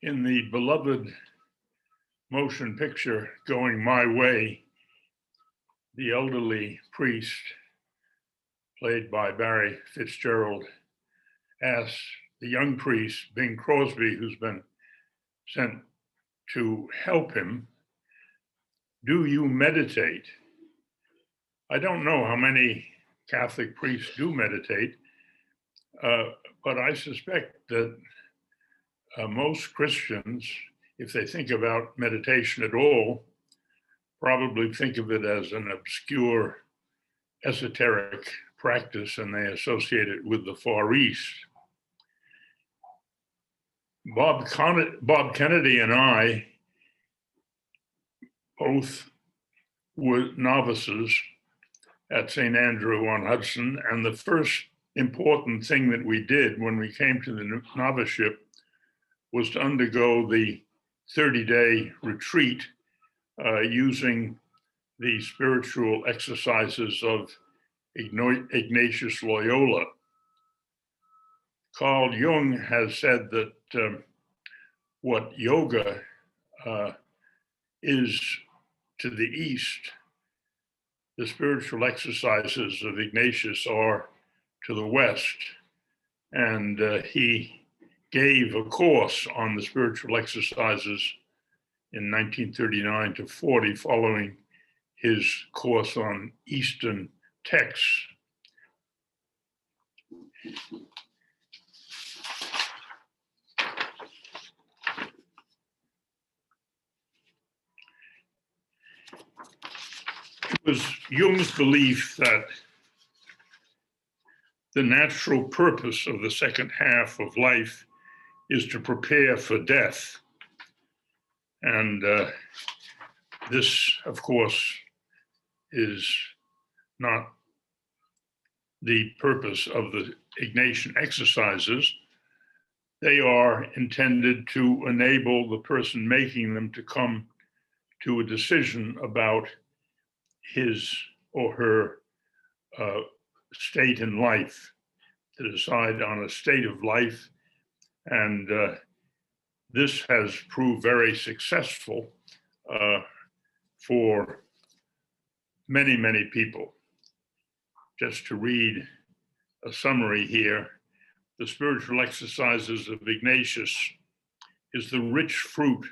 In the beloved motion picture Going My Way, the elderly priest, played by Barry Fitzgerald, asks the young priest, Bing Crosby, who's been sent to help him, "Do you meditate?" I don't know how many Catholic priests do meditate, but I suspect that most Christians, if they think about meditation at all, probably think of it as an obscure, esoteric practice, and they associate it with the Far East. Bob Kennedy and I both were novices at St. Andrew on Hudson, and the first important thing that we did when we came to the noviceship was to undergo the 30-day retreat using the spiritual exercises of Ignatius Loyola. Carl Jung has said that what yoga is to the East, the spiritual exercises of Ignatius are to the West. And he gave a course on the spiritual exercises in 1939 to 40, following his course on Eastern texts. It was Jung's belief that the natural purpose of the second half of life is to prepare for death. And this, of course, is not the purpose of the Ignatian exercises. They are intended to enable the person making them to come to a decision about his or her state in life, to decide on a state of life. And this has proved very successful for many, many people. Just to read a summary here, the spiritual exercises of Ignatius is the rich fruit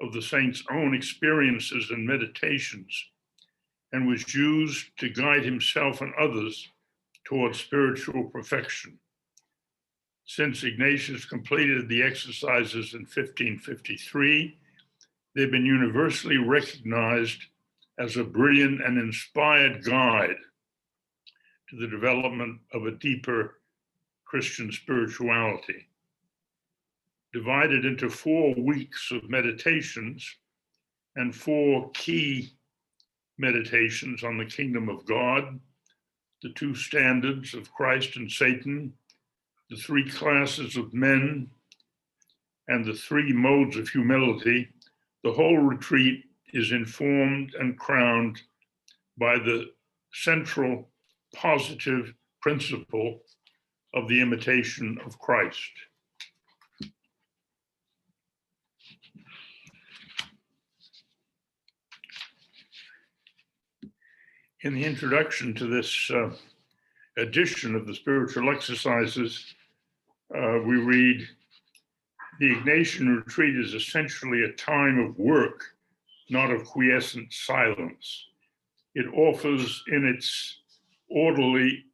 of the saint's own experiences and meditations, and was used to guide himself and others towards spiritual perfection. Since Ignatius completed the exercises in 1553, they've been universally recognized as a brilliant and inspired guide to the development of a deeper Christian spirituality. Divided into 4 weeks of meditations and 4 key meditations on the kingdom of God, the 2 standards of Christ and Satan, the 3 classes of men, and the 3 modes of humility, the whole retreat is informed and crowned by the central positive principle of the imitation of Christ. In the introduction to this edition of the spiritual exercises, we read, "The Ignatian Retreat is essentially a time of work, not of quiescent silence. It offers in its orderly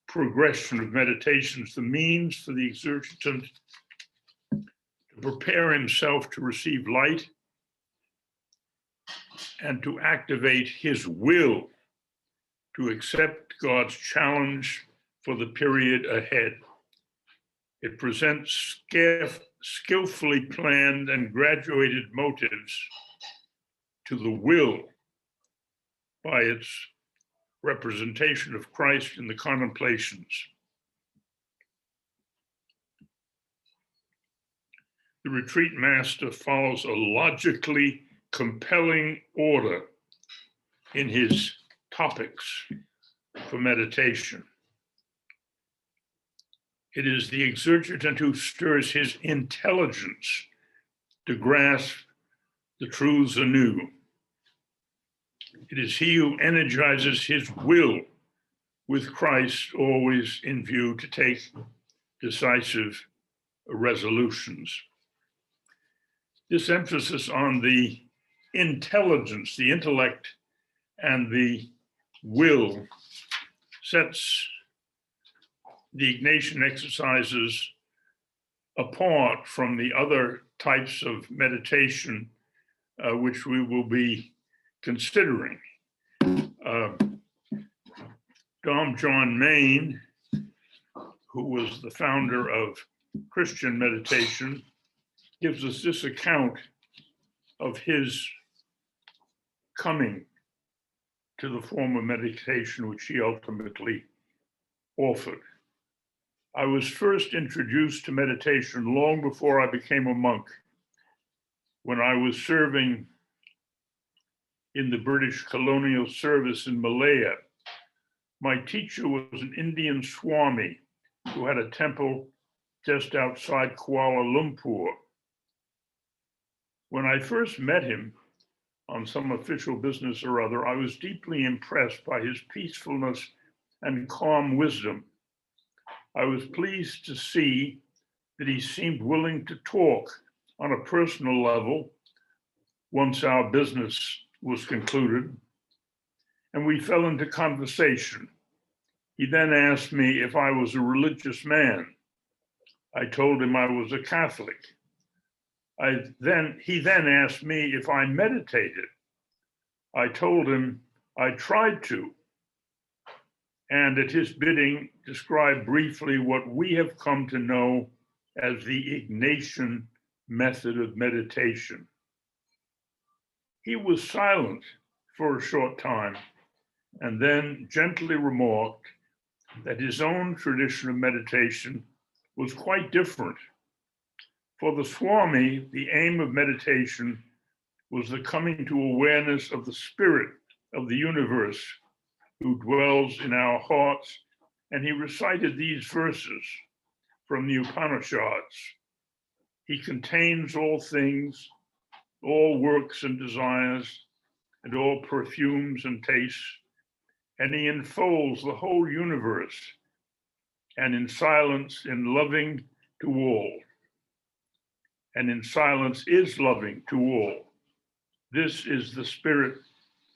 progression of meditations the means for the exercitant to prepare himself to receive light and to activate his will to accept God's challenge for the period ahead. It presents skillfully planned and graduated motives to the will by its representation of Christ in the contemplations. The retreat master follows a logically compelling order in his topics for meditation. It is the exercitant who stirs his intelligence to grasp the truths anew. It is he who energizes his will with Christ always in view to take decisive resolutions. This emphasis on the intelligence, the intellect, and the will sets the Ignatian exercises apart from the other types of meditation which we will be considering. Dom John Main, who was the founder of Christian meditation, gives us this account of his coming to the form of meditation which he ultimately offered. I was first introduced to meditation long before I became a monk, when I was serving in the British colonial service in Malaya. My teacher was an Indian Swami who had a temple just outside Kuala Lumpur. When I first met him on some official business or other, I was deeply impressed by his peacefulness and calm wisdom. I was pleased to see that he seemed willing to talk on a personal level once our business was concluded, and we fell into conversation. He then asked me if I was a religious man. I told him I was a Catholic. He then asked me if I meditated. I told him I tried to, and at his bidding, described briefly what we have come to know as the Ignatian method of meditation. He was silent for a short time and then gently remarked that his own tradition of meditation was quite different. For the Swami, the aim of meditation was the coming to awareness of the spirit of the universe who dwells in our hearts, and he recited these verses from the Upanishads. He contains all things, all works and desires, and all perfumes and tastes, and he enfolds the whole universe, and in silence, in loving to all. And in silence is loving to all. This is the spirit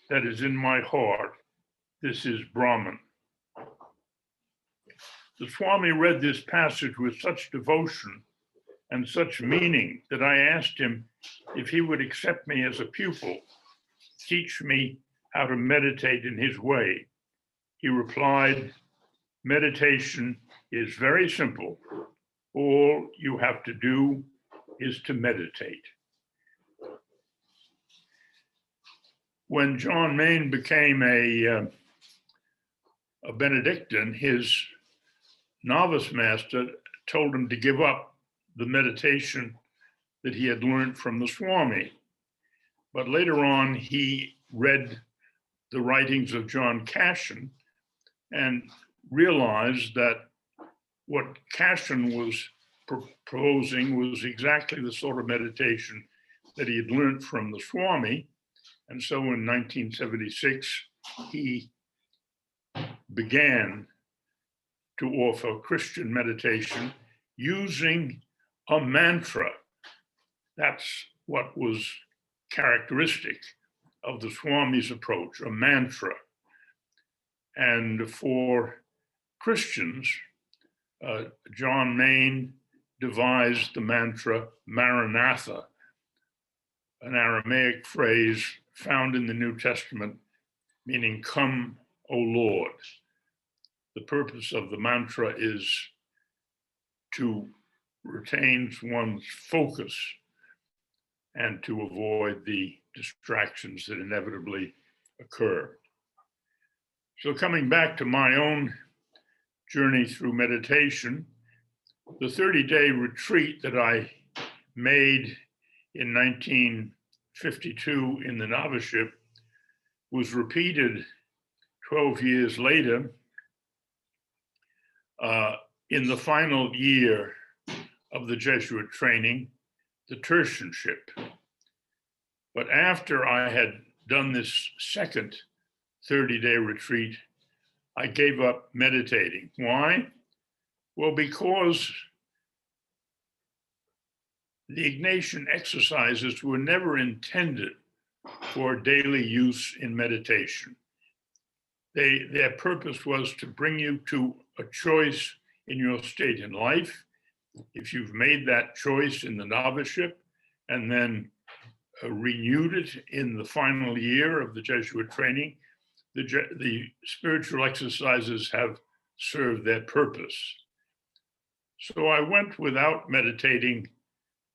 that is in my heart. This is Brahman. The Swami read this passage with such devotion and such meaning that I asked him if he would accept me as a pupil, teach me how to meditate in his way. He replied, meditation is very simple. All you have to do is to meditate. When John Main became a Benedictine, his novice master told him to give up the meditation that he had learned from the Swami. But later on, he read the writings of John Cassian and realized that what Cassian was proposing was exactly the sort of meditation that he had learned from the Swami. And so in 1976, he began to offer Christian meditation using a mantra. That's what was characteristic of the Swami's approach, a mantra. And for Christians, John Main devised the mantra Maranatha, an Aramaic phrase found in the New Testament, meaning "Come, O Lord." The purpose of the mantra is to retain one's focus and to avoid the distractions that inevitably occur. So coming back to my own journey through meditation, the 30-day retreat that I made in 1952 in the novitiate was repeated 12 years later in the final year of the Jesuit training the tertianship. But after I had done this second 30-day retreat, I gave up meditating. Why? Well, because the Ignatian exercises were never intended for daily use in meditation. Their purpose was to bring you to a choice in your state in life. If you've made that choice in the noviceship and then renewed it in the final year of the Jesuit training, the spiritual exercises have served their purpose. So I went without meditating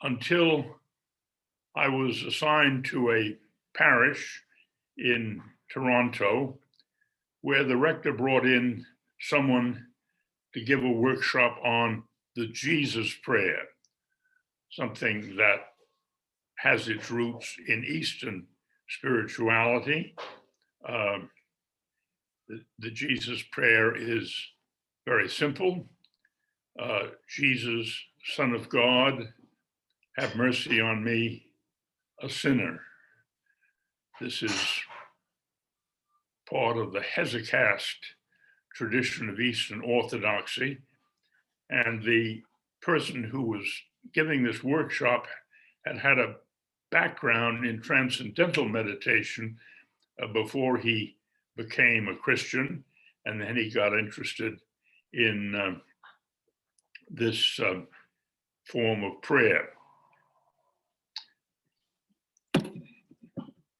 until I was assigned to a parish in Toronto, where the rector brought in someone to give a workshop on the Jesus prayer, something that has its roots in Eastern spirituality. The Jesus prayer is very simple. Jesus, Son of God, have mercy on me, a sinner. This is part of the Hesychast tradition of Eastern Orthodoxy. And the person who was giving this workshop had a background in transcendental meditation before he became a Christian. And then he got interested in this form of prayer.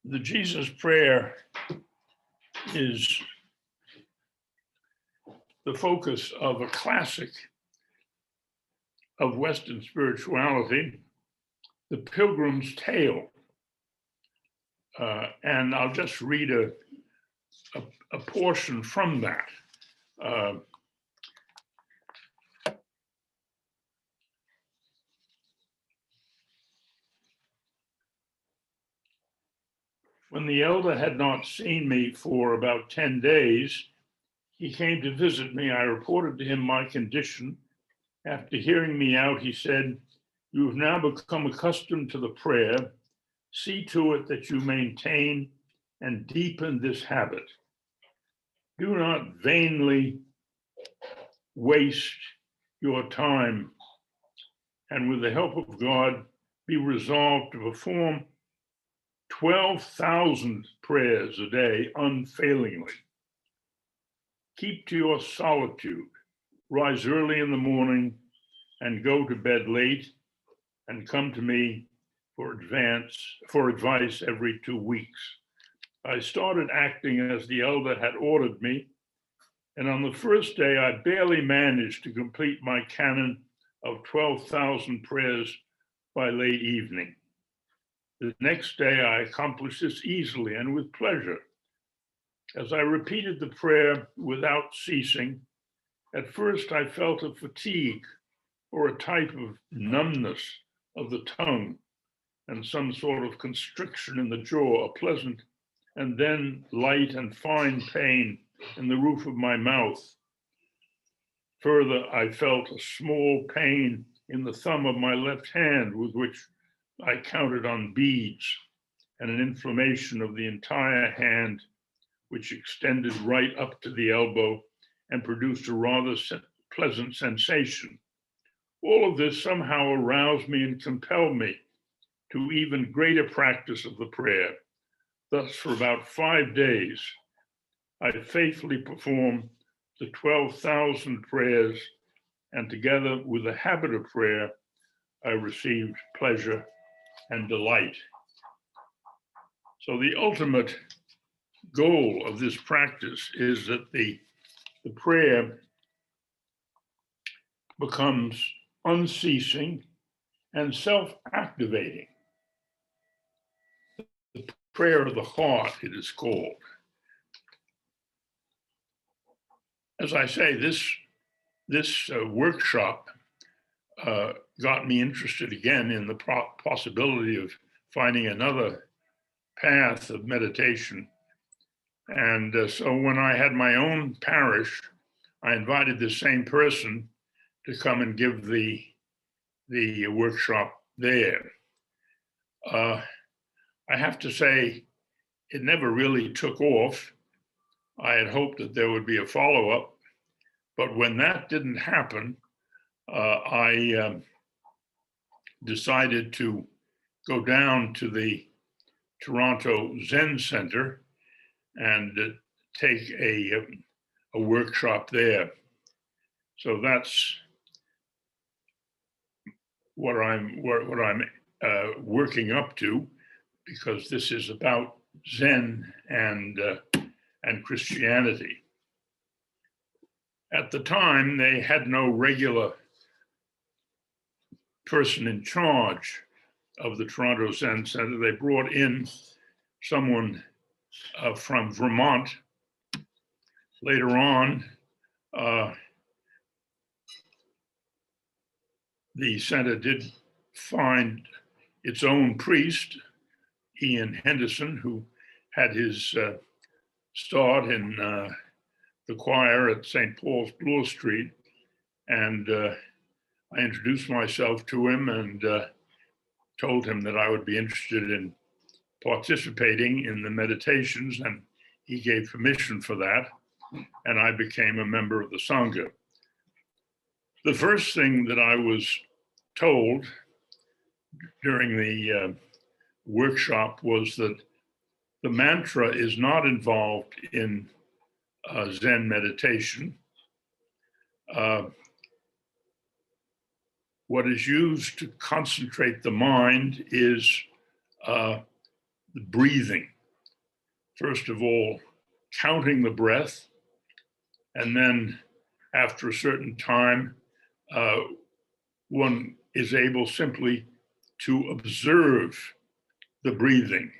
The Jesus prayer is the focus of a classic of Western spirituality, the Pilgrim's Tale. And I'll just read a portion from that. When the elder had not seen me for about 10 days, he came to visit me. I reported to him my condition. After hearing me out, he said, "You have now become accustomed to the prayer. See to it that you maintain and deepen this habit. Do not vainly waste your time, and with the help of God, be resolved to perform 12,000 prayers a day unfailingly. Keep to your solitude, rise early in the morning and go to bed late, and come to me for advice every 2 weeks." I started acting as the elder had ordered me, and on the first day I barely managed to complete my canon of 12,000 prayers by late evening. The next day I accomplished this easily and with pleasure. As I repeated the prayer without ceasing, at first I felt a fatigue or a type of numbness of the tongue and some sort of constriction in the jaw, a pleasant and then light and fine pain in the roof of my mouth. Further, I felt a small pain in the thumb of my left hand, with which I counted on beads, and an inflammation of the entire hand, which extended right up to the elbow and produced a rather pleasant sensation. All of this somehow aroused me and compelled me to even greater practice of the prayer. Thus, for about 5 days, I faithfully performed the 12,000 prayers, and together with the habit of prayer, I received pleasure and delight. So the ultimate goal of this practice is that the prayer becomes unceasing and self-activating. The prayer of the heart, it is called. As I say, this workshop got me interested again in the possibility of finding another path of meditation. And so when I had my own parish, I invited the same person to come and give the workshop there. I have to say, it never really took off. I had hoped that there would be a follow-up, but when that didn't happen, I decided to go down to the Toronto Zen Center and take a workshop there. So that's what I'm working up to, because this is about Zen and Christianity. At the time, they had no regular person in charge of the Toronto Zen Center. They brought in someone from Vermont. Later on, the center did find its own priest, Ian Henderson, who had his start in the choir at St. Paul's Bloor Street. And I introduced myself to him and told him that I would be interested in participating in the meditations, and he gave permission for that, and I became a member of the Sangha. The first thing that I was told during the workshop was that the mantra is not involved in Zen meditation. What is used to concentrate the mind is the breathing. First of all, counting the breath, and then after a certain time, one is able simply to observe the breathing,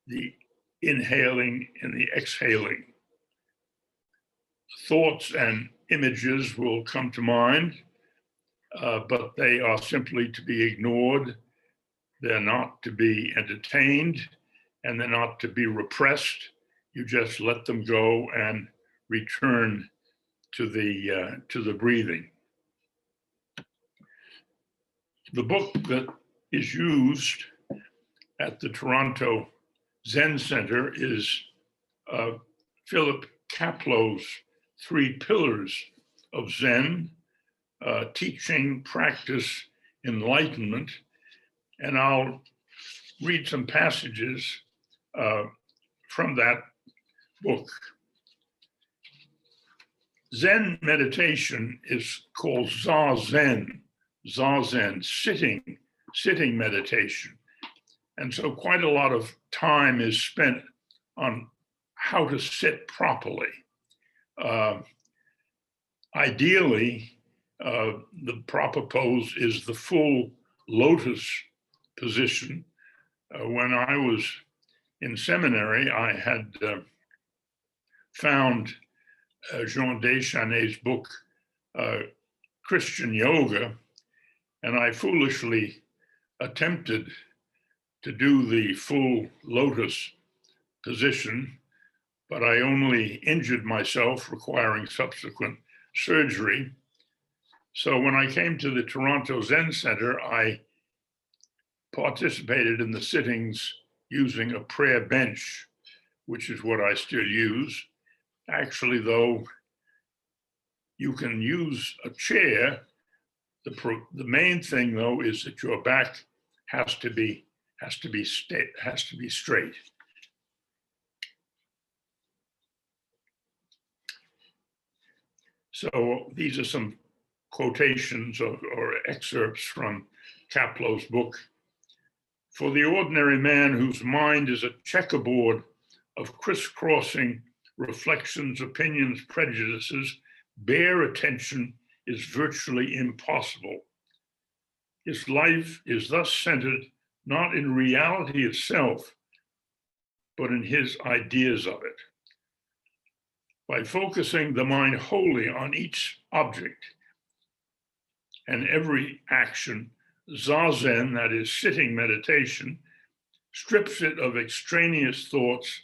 the inhaling and the exhaling. Thoughts and images will come to mind, but they are simply to be ignored. They're not to be entertained, and they're not to be repressed. You just let them go and return to the breathing. The book that is used at the Toronto Zen Center is Philip Kaplow's 3 Pillars of Zen, Teaching, Practice, Enlightenment. And I'll read some passages from that book. Zen meditation is called Zazen, sitting meditation. And so quite a lot of time is spent on how to sit properly. Ideally, the proper pose is the full lotus position. When I was in seminary, I had found Jean Deschanet's book, Christian Yoga, and I foolishly attempted to do the full lotus position, but I only injured myself, requiring subsequent surgery. So when I came to the Toronto Zen Center, I participated in the sittings using a prayer bench, which is what I still use. Actually, though, you can use a chair. The main thing, though, is that your back has to be straight. So these are some quotations or excerpts from Kaplow's book. For the ordinary man whose mind is a checkerboard of crisscrossing reflections, opinions, prejudices, bare attention is virtually impossible. His life is thus centered not in reality itself, but in his ideas of it. By focusing the mind wholly on each object and every action, Zazen, that is sitting meditation, strips it of extraneous thoughts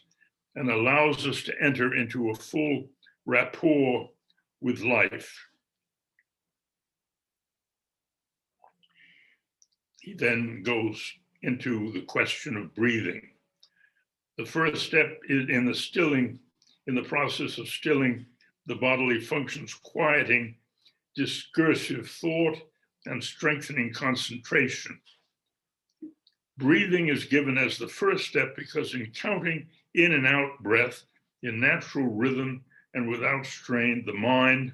and allows us to enter into a full rapport with life. he then goes into the question of breathing. The first step is in the process of stilling the bodily functions, quieting discursive thought and strengthening concentration. Breathing is given as the first step because in counting in and out breath in natural rhythm and without strain, the mind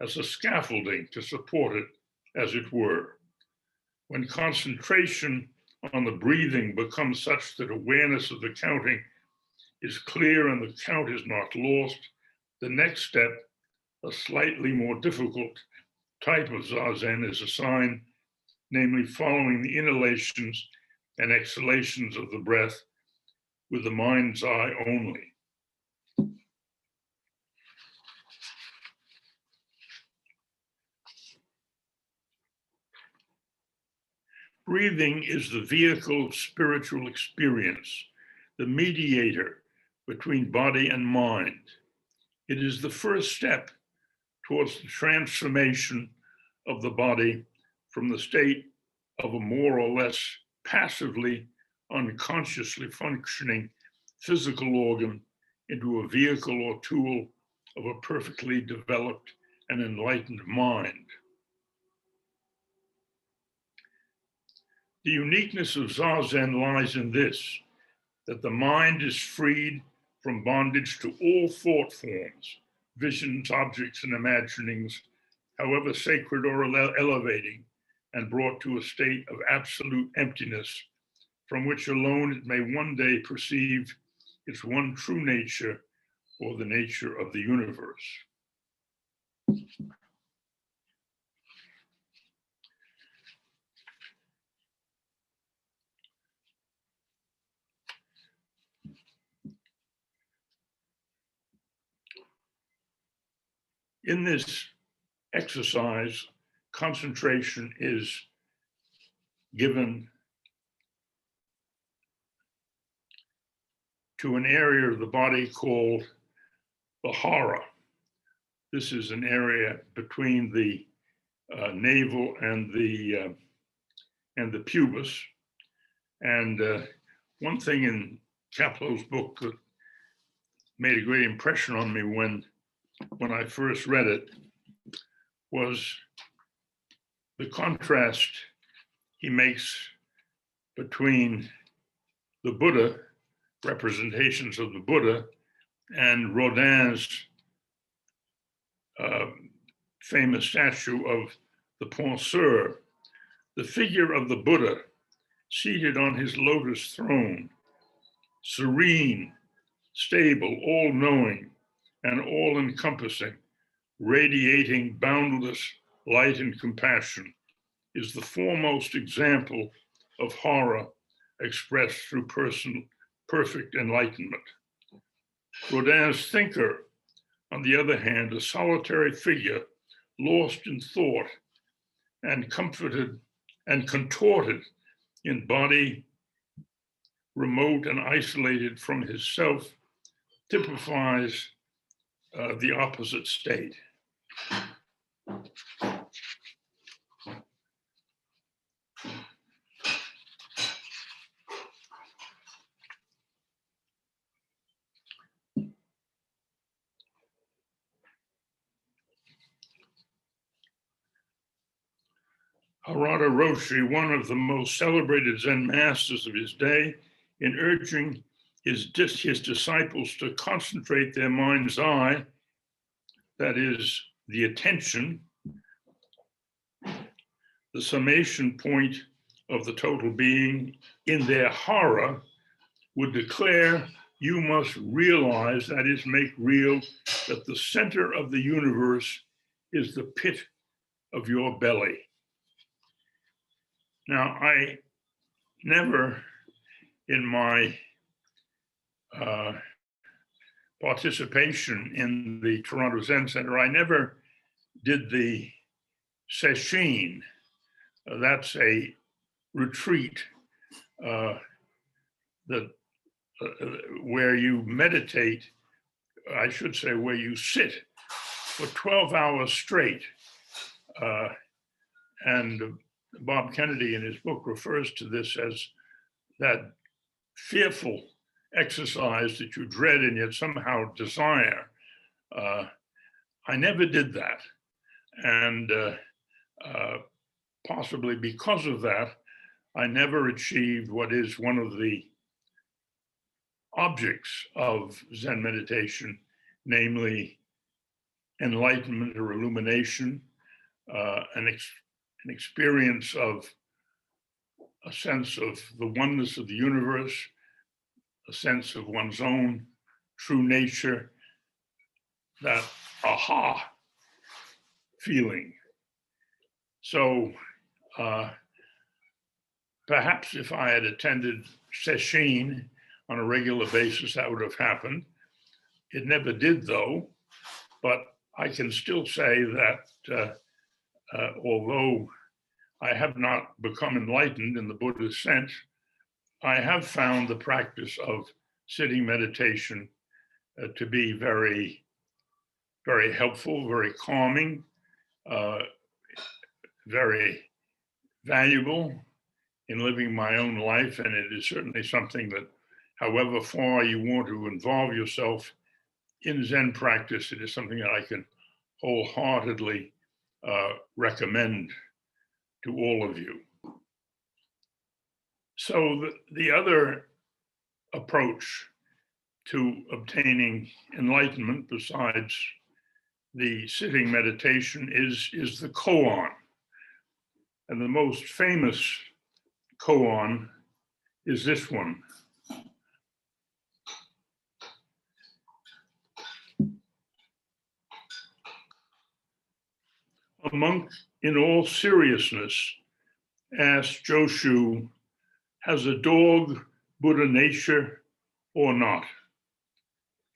has a scaffolding to support it, as it were. When concentration on the breathing becomes such that awareness of the counting is clear and the count is not lost, the next step, a slightly more difficult type of zazen, is assigned, namely following the inhalations and exhalations of the breath with the mind's eye only. Breathing is the vehicle of spiritual experience, the mediator between body and mind. It is the first step towards the transformation of the body from the state of a more or less passively, unconsciously functioning physical organ into a vehicle or tool of a perfectly developed and enlightened mind. The uniqueness of Zazen lies in this, that the mind is freed from bondage to all thought forms, visions, objects, and imaginings, however sacred or elevating, and brought to a state of absolute emptiness, from which alone it may one day perceive its one true nature, or the nature of the universe. In this exercise, concentration is given to an area of the body called the hara. This is an area between the navel and the pubis. And one thing in Kapleau's book that made a great impression on me when I first read it was the contrast he makes between the Buddha, representations of the Buddha, and Rodin's famous statue of the Penseur. The figure of the Buddha seated on his lotus throne, serene, stable, all-knowing, and all-encompassing, radiating boundless light and compassion, is the foremost example of hara expressed through perfect enlightenment. Rodin's thinker, on the other hand, a solitary figure, lost in thought and comforted and contorted in body, remote and isolated from his self, typifies the opposite state. Harada Roshi, one of the most celebrated Zen masters of his day, in urging his disciples to concentrate their mind's eye, that is, the attention, the summation point of the total being, in their hara, would declare, you must realize, that is, make real, that the center of the universe is the pit of your belly. Now, I never, in my participation in the Toronto Zen Center, I never did the sesshin. That's a retreat where you meditate, I should say, where you sit for 12 hours straight. And Bob Kennedy in his book refers to this as that fearful exercise that you dread and yet somehow desire. I never did that. And possibly because of that, I never achieved what is one of the objects of Zen meditation, namely enlightenment or illumination, an experience of a sense of the oneness of the universe, a sense of one's own true nature, that aha feeling. So perhaps if I had attended sesshin on a regular basis, that would have happened. It never did, though, but I can still say that although I have not become enlightened in the Buddhist sense, I have found the practice of sitting meditation to be very, very helpful, very calming, very valuable in living my own life. And it is certainly something that, however far you want to involve yourself in Zen practice, it is something that I can wholeheartedly recommend to all of you. So the other approach to obtaining enlightenment, besides the sitting meditation, is the Koan. And the most famous Koan is this one. A monk, in all seriousness, asked Joshu, "Has a dog Buddha nature or not?"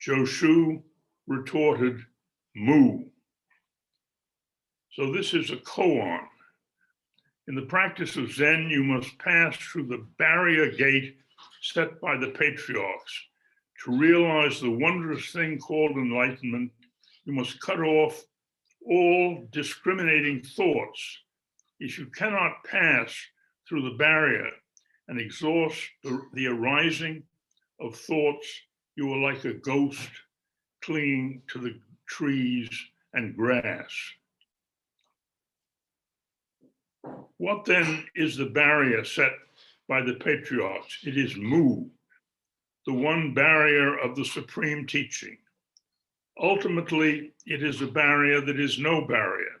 Joshu retorted, "Moo." So this is a koan. In the practice of Zen, you must pass through the barrier gate set by the patriarchs. To realize the wondrous thing called enlightenment, you must cut off all discriminating thoughts. If you cannot pass through the barrier and exhaust the arising of thoughts, you are like a ghost clinging to the trees and grass. What then is the barrier set by the patriarchs? It is Mu, the one barrier of the supreme teaching. Ultimately, it is a barrier that is no barrier.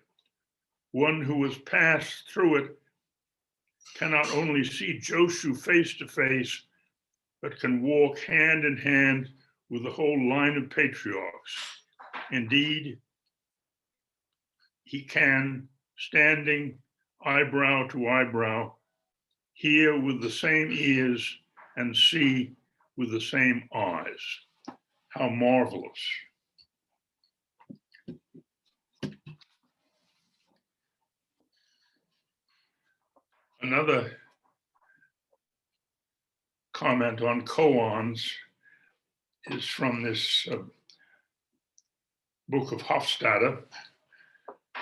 One who has passed through it cannot only see Joshu face to face, but can walk hand in hand with the whole line of patriarchs. Indeed, he can, standing eyebrow to eyebrow, hear with the same ears and see with the same eyes. How marvelous. Another comment on koans is from this book of Hofstadter.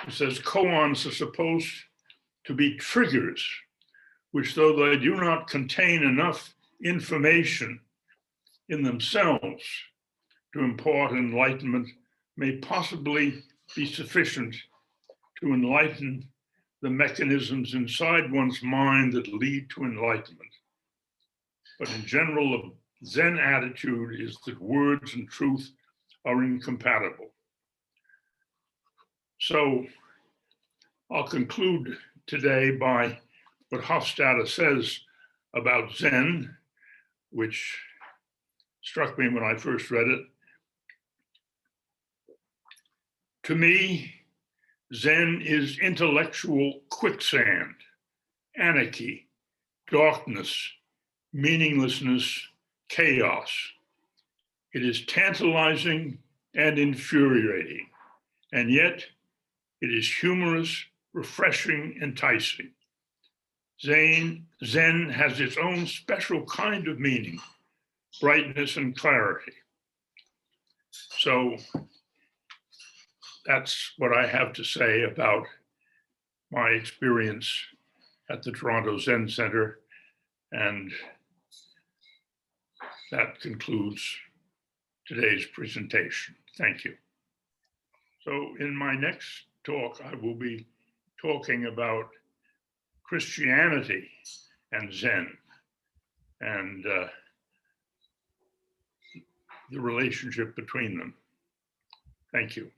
It says koans are supposed to be triggers, which, though they do not contain enough information in themselves to impart enlightenment, may possibly be sufficient to enlighten the mechanisms inside one's mind that lead to enlightenment. But in general, the Zen attitude is that words and truth are incompatible. So I'll conclude today by what Hofstadter says about Zen, which struck me when I first read it. To me, Zen is intellectual quicksand, anarchy, darkness, meaninglessness, chaos. It is tantalizing and infuriating, and yet it is humorous, refreshing, enticing. Zen has its own special kind of meaning, brightness and clarity. So that's what I have to say about my experience at the Toronto Zen Center. And that concludes today's presentation. Thank you. So in my next talk, I will be talking about Christianity and Zen and the relationship between them. Thank you.